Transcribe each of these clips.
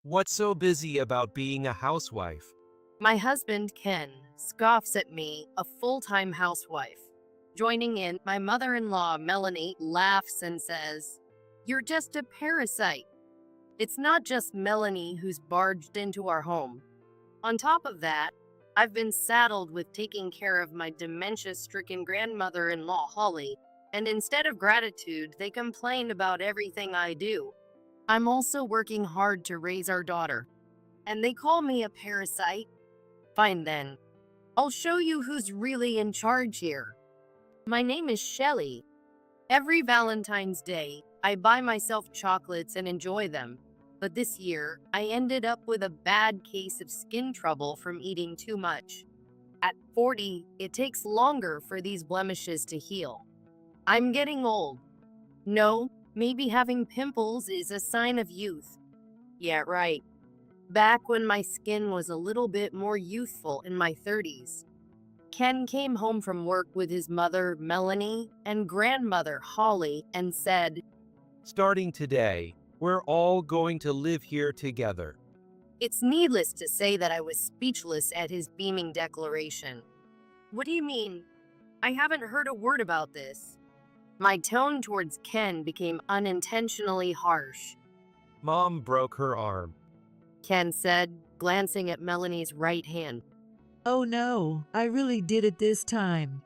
What's so busy about being a housewife? My husband, Ken, scoffs at me, a full-time housewife. Joining in, my mother-in-law, Melanie, laughs and says, "You're just a parasite." It's not just Melanie who's barged into our home. On top of that, I've been saddled with taking care of my dementia-stricken grandmother-in-law, Holly, and instead of gratitude, they complain about everything I do. I'm also working hard to raise our daughter, and they call me a parasite. Fine then. I'll show you who's really in charge here. My name is Shelley. Every Valentine's Day, I buy myself chocolates and enjoy them. But this year, I ended up with a bad case of skin trouble from eating too much. At 40, it takes longer for these blemishes to heal. I'm getting old. No, maybe having pimples is a sign of youth. Yeah, right. Back when my skin was a little bit more youthful in my 30s. Ken came home from work with his mother, Melanie, and grandmother, Holly, and said, Starting today, we're all going to live here together. It's needless to say that I was speechless at his beaming declaration. What do you mean? I haven't heard a word about this. My tone towards Ken became unintentionally harsh. Mom broke her arm. Ken said, glancing at Melanie's right hand. Oh no, I really did it this time.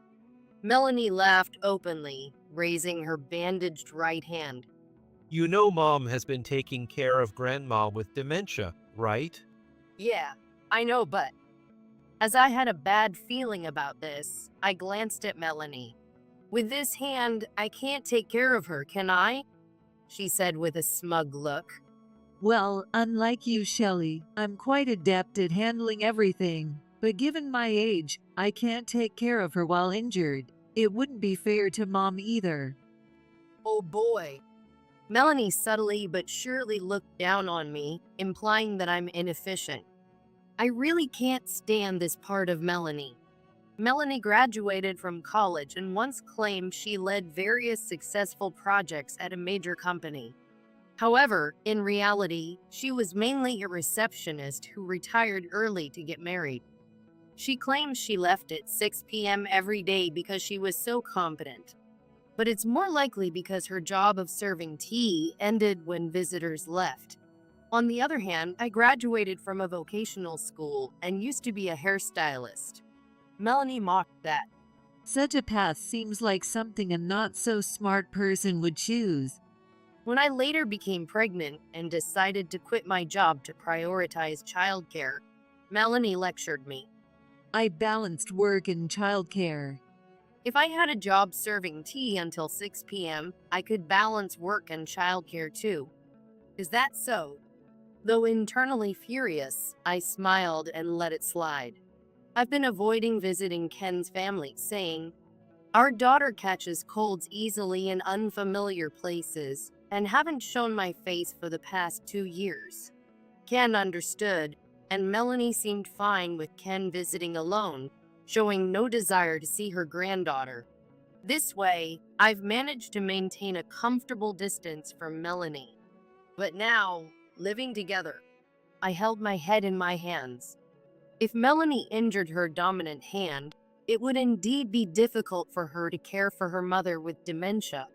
Melanie laughed openly, raising her bandaged right hand. You know Mom has been taking care of Grandma with dementia, right? Yeah, I know, but as I had a bad feeling about this, I glanced at Melanie. With this hand, I can't take care of her, can I? She said with a smug look. Well, unlike you, Shelley, I'm quite adept at handling everything. But given my age, I can't take care of her while injured. It wouldn't be fair to Mom either. Oh boy. Melanie subtly but surely looked down on me, implying that I'm inefficient. I really can't stand this part of Melanie. Melanie graduated from college and once claimed she led various successful projects at a major company. However, in reality, she was mainly a receptionist who retired early to get married. She claims she left at 6 p.m. every day because she was so competent. But it's more likely because her job of serving tea ended when visitors left. On the other hand, I graduated from a vocational school and used to be a hairstylist. Melanie mocked that. Such a path seems like something a not-so-smart person would choose. When I later became pregnant and decided to quit my job to prioritize childcare, Melanie lectured me. I balanced work and childcare. If I had a job serving tea until 6 p.m., I could balance work and childcare too. Is that so? Though internally furious, I smiled and let it slide. I've been avoiding visiting Ken's family, saying, "Our daughter catches colds easily in unfamiliar places and haven't shown my face for the past 2 years." Ken understood, and Melanie seemed fine with Ken visiting alone, showing no desire to see her granddaughter. This way, I've managed to maintain a comfortable distance from Melanie. But now, living together, I held my head in my hands. If Melanie injured her dominant hand, it would indeed be difficult for her to care for her mother with dementia.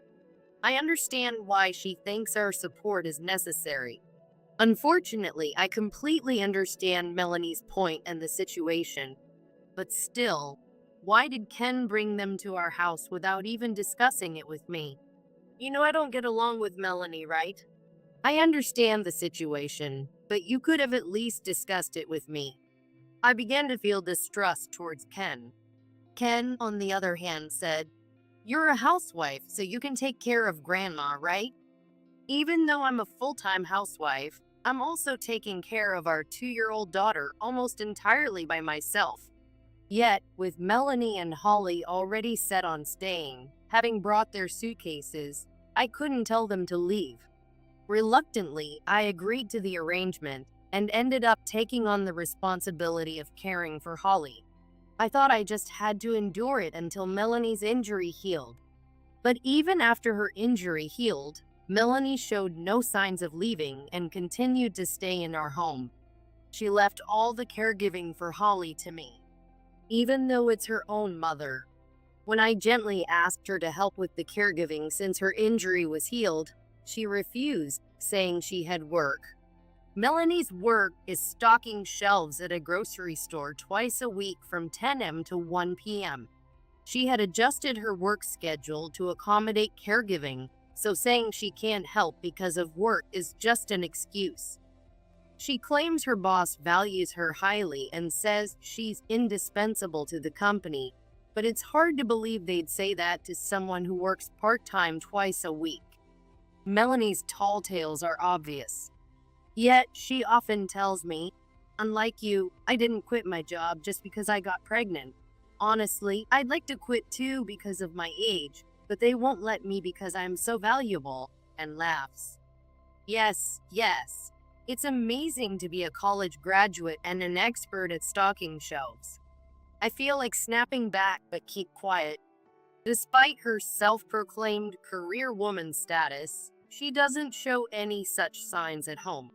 I understand why she thinks our support is necessary. Unfortunately, I completely understand Melanie's point and the situation. But still, why did Ken bring them to our house without even discussing it with me? You know I don't get along with Melanie, right? I understand the situation, but you could have at least discussed it with me. I began to feel distrust towards Ken. Ken, on the other hand, said, "You're a housewife, so you can take care of Grandma, right?" Even though I'm a full-time housewife, I'm also taking care of our 2-year-old daughter almost entirely by myself. Yet, with Melanie and Holly already set on staying, having brought their suitcases, I couldn't tell them to leave. Reluctantly, I agreed to the arrangement and ended up taking on the responsibility of caring for Holly. I thought I just had to endure it until Melanie's injury healed. But even after her injury healed, Melanie showed no signs of leaving and continued to stay in our home. She left all the caregiving for Holly to me, even though it's her own mother. When I gently asked her to help with the caregiving since her injury was healed, she refused, saying she had work. Melanie's work is stocking shelves at a grocery store twice a week from 10 a.m. to 1 p.m. She had adjusted her work schedule to accommodate caregiving, so saying she can't help because of work is just an excuse. She claims her boss values her highly and says she's indispensable to the company, but it's hard to believe they'd say that to someone who works part-time twice a week. Melanie's tall tales are obvious. Yet, she often tells me, "Unlike you, I didn't quit my job just because I got pregnant. Honestly, I'd like to quit too because of my age, but they won't let me because I'm so valuable," and laughs. Yes, yes. It's amazing to be a college graduate and an expert at stocking shelves. I feel like snapping back but keep quiet. Despite her self-proclaimed career woman status, she doesn't show any such signs at home.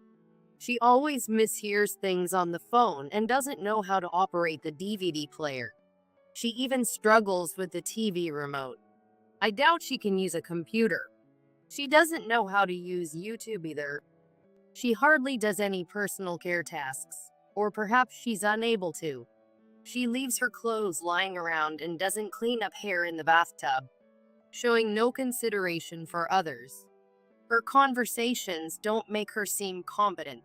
She always mishears things on the phone and doesn't know how to operate the DVD player. She even struggles with the TV remote. I doubt she can use a computer. She doesn't know how to use YouTube either. She hardly does any personal care tasks, or perhaps she's unable to. She leaves her clothes lying around and doesn't clean up hair in the bathtub, showing no consideration for others. Her conversations don't make her seem competent.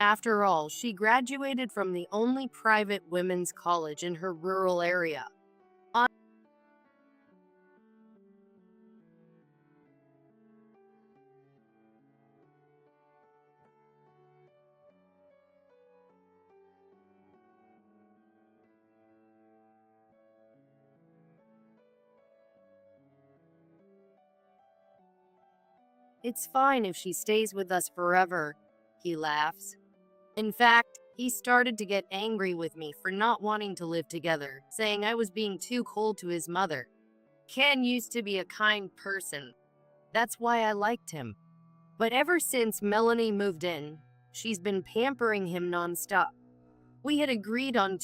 After all, she graduated from the only private women's college in her rural area. It's fine if she stays with us forever, he laughs. In fact, he started to get angry with me for not wanting to live together, saying I was being too cold to his mother. Ken used to be a kind person. That's why I liked him. But ever since Melanie moved in, she's been pampering him nonstop. We had agreed on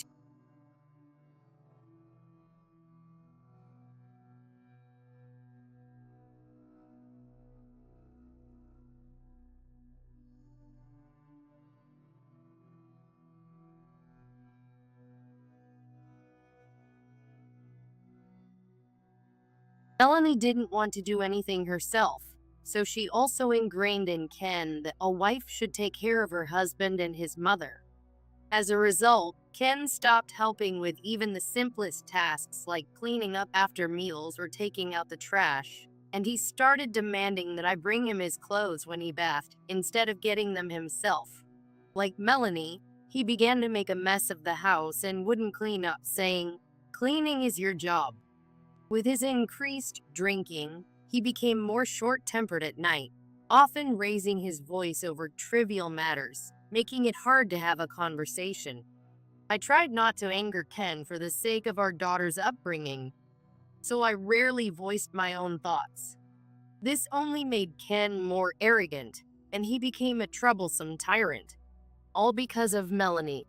Melanie didn't want to do anything herself, so she also ingrained in Ken that a wife should take care of her husband and his mother. As a result, Ken stopped helping with even the simplest tasks like cleaning up after meals or taking out the trash, and he started demanding that I bring him his clothes when he bathed instead of getting them himself. Like Melanie, he began to make a mess of the house and wouldn't clean up, saying, "Cleaning is your job." With his increased drinking, he became more short-tempered at night, often raising his voice over trivial matters, making it hard to have a conversation. I tried not to anger Ken for the sake of our daughter's upbringing, so I rarely voiced my own thoughts. This only made Ken more arrogant, and he became a troublesome tyrant, all because of Melanie.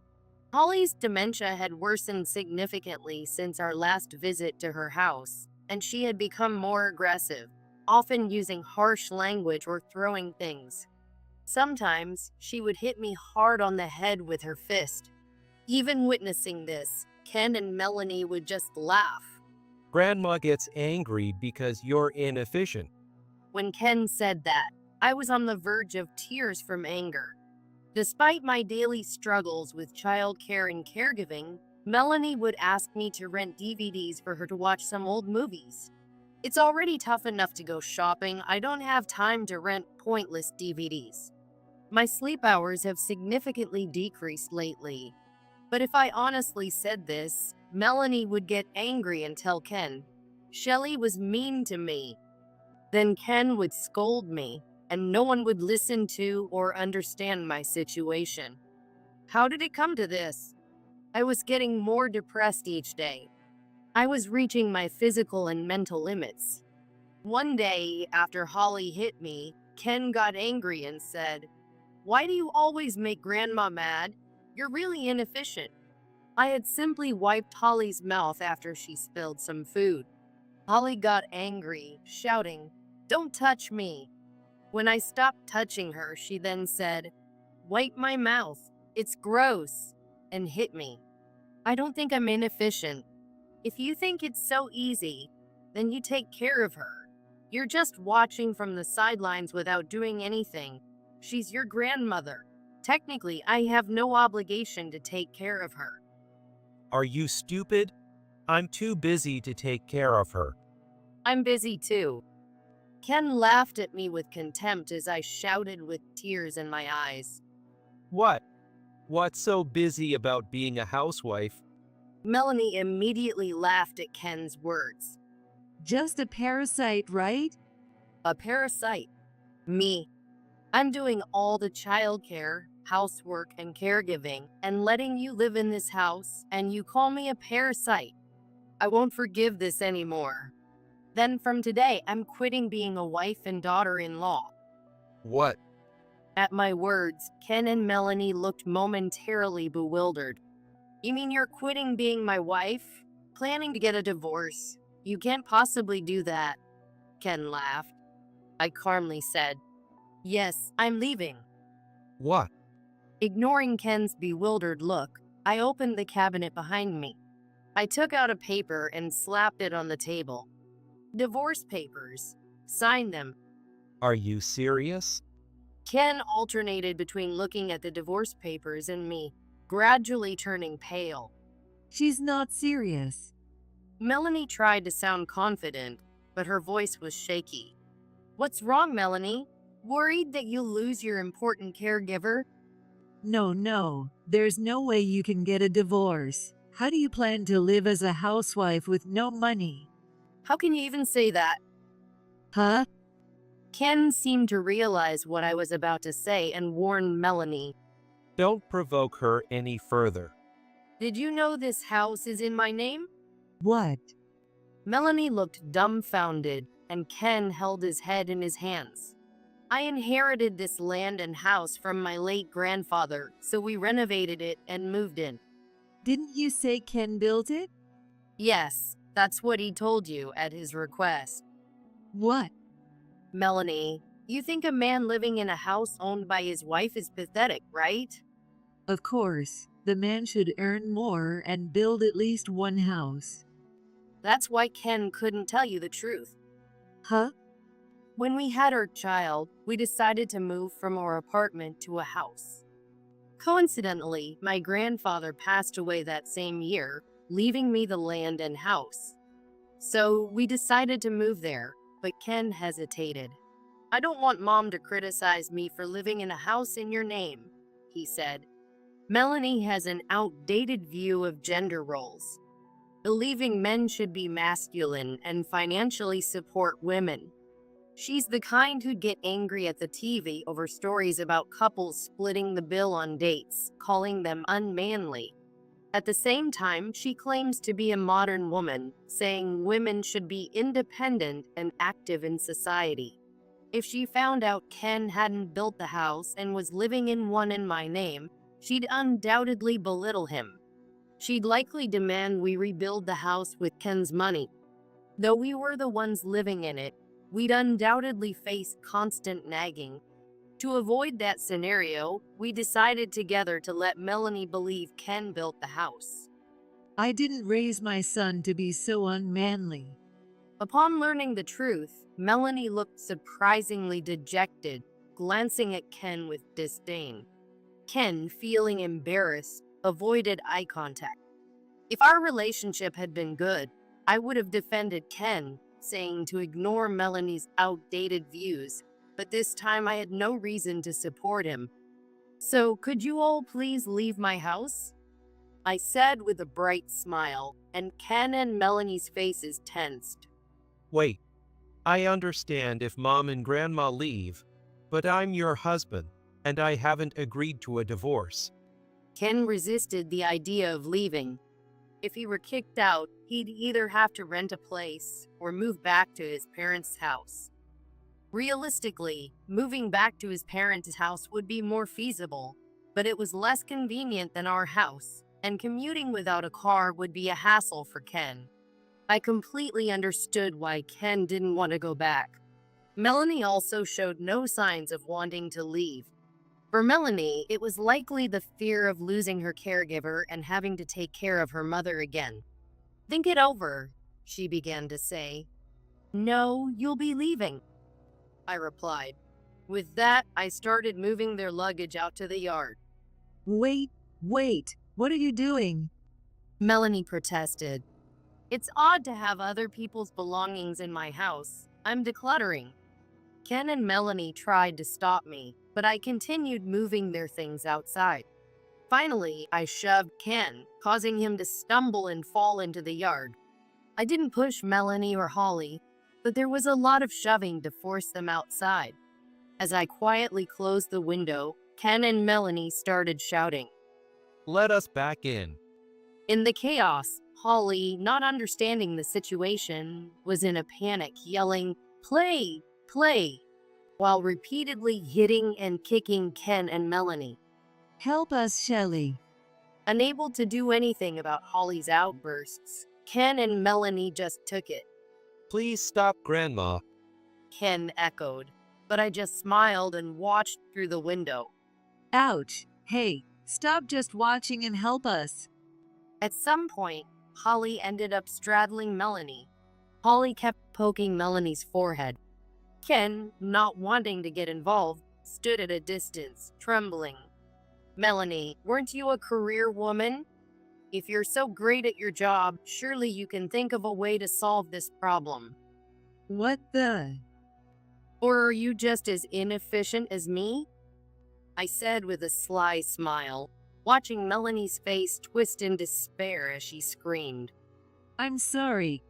Holly's dementia had worsened significantly since our last visit to her house, and she had become more aggressive, often using harsh language or throwing things. Sometimes, she would hit me hard on the head with her fist. Even witnessing this, Ken and Melanie would just laugh. Grandma gets angry because you're inefficient. When Ken said that, I was on the verge of tears from anger. Despite my daily struggles with childcare and caregiving, Melanie would ask me to rent DVDs for her to watch some old movies. It's already tough enough to go shopping. I don't have time to rent pointless DVDs. My sleep hours have significantly decreased lately. But if I honestly said this, Melanie would get angry and tell Ken, "Shelley was mean to me." Then Ken would scold me, and no one would listen to or understand my situation. How did it come to this? I was getting more depressed each day. I was reaching my physical and mental limits. One day, after Holly hit me, Ken got angry and said, "Why do you always make Grandma mad? You're really inefficient." I had simply wiped Holly's mouth after she spilled some food. Holly got angry, shouting, "Don't touch me." When I stopped touching her, she then said, "Wipe my mouth. It's gross," and hit me. I don't think I'm inefficient. If you think it's so easy, then you take care of her. You're just watching from the sidelines without doing anything. She's your grandmother. Technically, I have no obligation to take care of her. Are you stupid? I'm too busy to take care of her. I'm busy too. Ken laughed at me with contempt as I shouted with tears in my eyes. What? What's so busy about being a housewife? Melanie immediately laughed at Ken's words. Just a parasite, right? A parasite. Me. I'm doing all the childcare, housework, and caregiving, and letting you live in this house, and you call me a parasite. I won't forgive this anymore. Then from today, I'm quitting being a wife and daughter-in-law. What? At my words, Ken and Melanie looked momentarily bewildered. You mean you're quitting being my wife? Planning to get a divorce? You can't possibly do that. Ken laughed. I calmly said, "Yes, I'm leaving." What? Ignoring Ken's bewildered look, I opened the cabinet behind me. I took out a paper and slapped it on the table. "Divorce papers. Sign them." Are you serious? Ken alternated between looking at the divorce papers and me, gradually turning pale. She's not serious. Melanie tried to sound confident, but her voice was shaky. "What's wrong, Melanie? Worried that you'll lose your important caregiver?" No, there's no way you can get a divorce. How do you plan to live as a housewife with no money? "How can you even say that?" Huh? Ken seemed to realize what I was about to say and warned Melanie. Don't provoke her any further. "Did you know this house is in my name?" What? Melanie looked dumbfounded, and Ken held his head in his hands. "I inherited this land and house from my late grandfather, so we renovated it and moved in." Didn't you say Ken built it? "Yes, that's what he told you at his request." What? "Melanie, you think a man living in a house owned by his wife is pathetic, right?" Of course, the man should earn more and build at least one house. That's why Ken couldn't tell you the truth. Huh? When we had our child, we decided to move from our apartment to a house. Coincidentally, my grandfather passed away that same year, leaving me the land and house. So we decided to move there, but Ken hesitated. "I don't want Mom to criticize me for living in a house in your name," he said. "Melanie has an outdated view of gender roles, believing men should be masculine and financially support women. She's the kind who'd get angry at the TV over stories about couples splitting the bill on dates, calling them unmanly. At the same time, she claims to be a modern woman, saying women should be independent and active in society. If she found out Ken hadn't built the house and was living in one in my name, she'd undoubtedly belittle him. She'd likely demand we rebuild the house with Ken's money. Though we were the ones living in it, we'd undoubtedly face constant nagging. To avoid that scenario, we decided together to let Melanie believe Ken built the house." I didn't raise my son to be so unmanly. Upon learning the truth, Melanie looked surprisingly dejected, glancing at Ken with disdain. Ken, feeling embarrassed, avoided eye contact. If our relationship had been good, I would have defended Ken, saying to ignore Melanie's outdated views, but this time I had no reason to support him. "So, could you all please leave my house?" I said with a bright smile, and Ken and Melanie's faces tensed. Wait. I understand if Mom and Grandma leave, but I'm your husband, and I haven't agreed to a divorce. Ken resisted the idea of leaving. If he were kicked out, he'd either have to rent a place or move back to his parents' house. Realistically, moving back to his parents' house would be more feasible, but it was less convenient than our house, and commuting without a car would be a hassle for Ken. I completely understood why Ken didn't want to go back. Melanie also showed no signs of wanting to leave. For Melanie, it was likely the fear of losing her caregiver and having to take care of her mother again. "Think it over," she began to say. "No, you'll be leaving," I replied. With that, I started moving their luggage out to the yard. Wait, what are you doing? Melanie protested. "It's odd to have other people's belongings in my house. I'm decluttering." Ken and Melanie tried to stop me, but I continued moving their things outside. Finally, I shoved Ken, causing him to stumble and fall into the yard. I didn't push Melanie or Holly, but there was a lot of shoving to force them outside. As I quietly closed the window, Ken and Melanie started shouting. Let us back in. In the chaos, Holly, not understanding the situation, was in a panic, yelling, "Play! Play!" while repeatedly hitting and kicking Ken and Melanie. Help us, Shelley. Unable to do anything about Holly's outbursts, Ken and Melanie just took it. Please stop, Grandma. Ken echoed, but I just smiled and watched through the window. Ouch. Hey, stop just watching and help us. At some point, Holly ended up straddling Melanie. Holly kept poking Melanie's forehead. Ken, not wanting to get involved, stood at a distance, trembling. "Melanie, weren't you a career woman? If you're so great at your job, surely you can think of a way to solve this problem. What the? Or are you just as inefficient as me?" I said with a sly smile, watching Melanie's face twist in despair as she screamed. I'm sorry.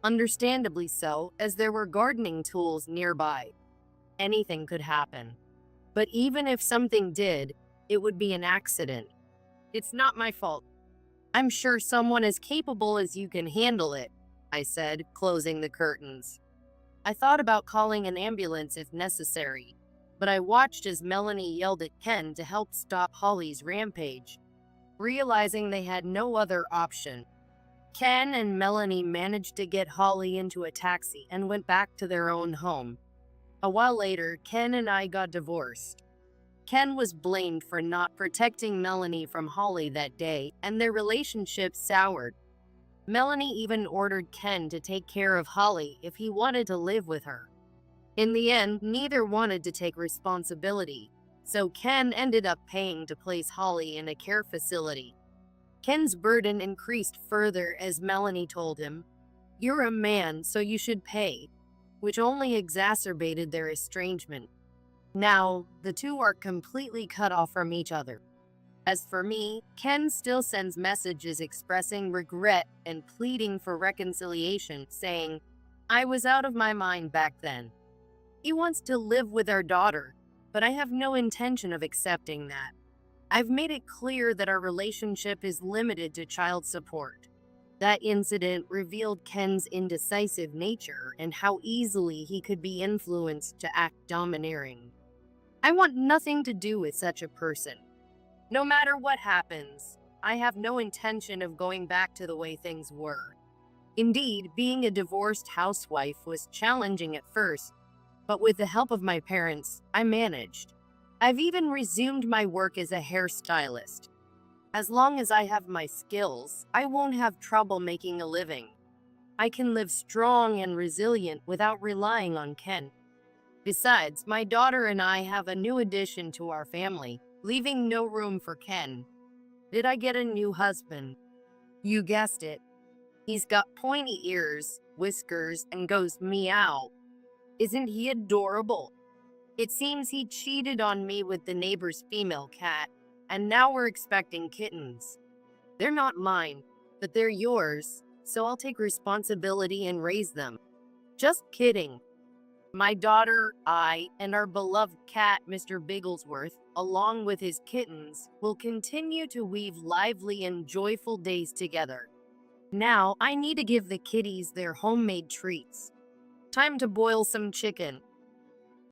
Understandably so, as there were gardening tools nearby. Anything could happen. But even if something did, it would be an accident. It's not my fault. I'm sure someone as capable as you can handle it, I said, closing the curtains. I thought about calling an ambulance if necessary, but I watched as Melanie yelled at Ken to help stop Holly's rampage. Realizing they had no other option, Ken and Melanie managed to get Holly into a taxi and went back to their own home. A while later, Ken and I got divorced. Ken was blamed for not protecting Melanie from Holly that day, and their relationship soured. Melanie even ordered Ken to take care of Holly if he wanted to live with her. In the end, neither wanted to take responsibility, so Ken ended up paying to place Holly in a care facility. Ken's burden increased further as Melanie told him, "You're a man, so you should pay," which only exacerbated their estrangement. Now, the two are completely cut off from each other. As for me, Ken still sends messages expressing regret and pleading for reconciliation, saying, "I was out of my mind back then." He wants to live with our daughter, but I have no intention of accepting that. I've made it clear that our relationship is limited to child support. That incident revealed Ken's indecisive nature and how easily he could be influenced to act domineering. I want nothing to do with such a person. No matter what happens, I have no intention of going back to the way things were. Indeed, being a divorced housewife was challenging at first, but with the help of my parents, I managed. I've even resumed my work as a hairstylist. As long as I have my skills, I won't have trouble making a living. I can live strong and resilient without relying on Ken. Besides, my daughter and I have a new addition to our family, leaving no room for Ken. Did I get a new husband? You guessed it. He's got pointy ears, whiskers, and goes meow. Isn't he adorable? It seems he cheated on me with the neighbor's female cat, and now we're expecting kittens. They're not mine, but they're yours, so I'll take responsibility and raise them. Just kidding. My daughter, I, and our beloved cat, Mr. Bigglesworth, along with his kittens, will continue to weave lively and joyful days together. Now, I need to give the kitties their homemade treats. Time to boil some chicken.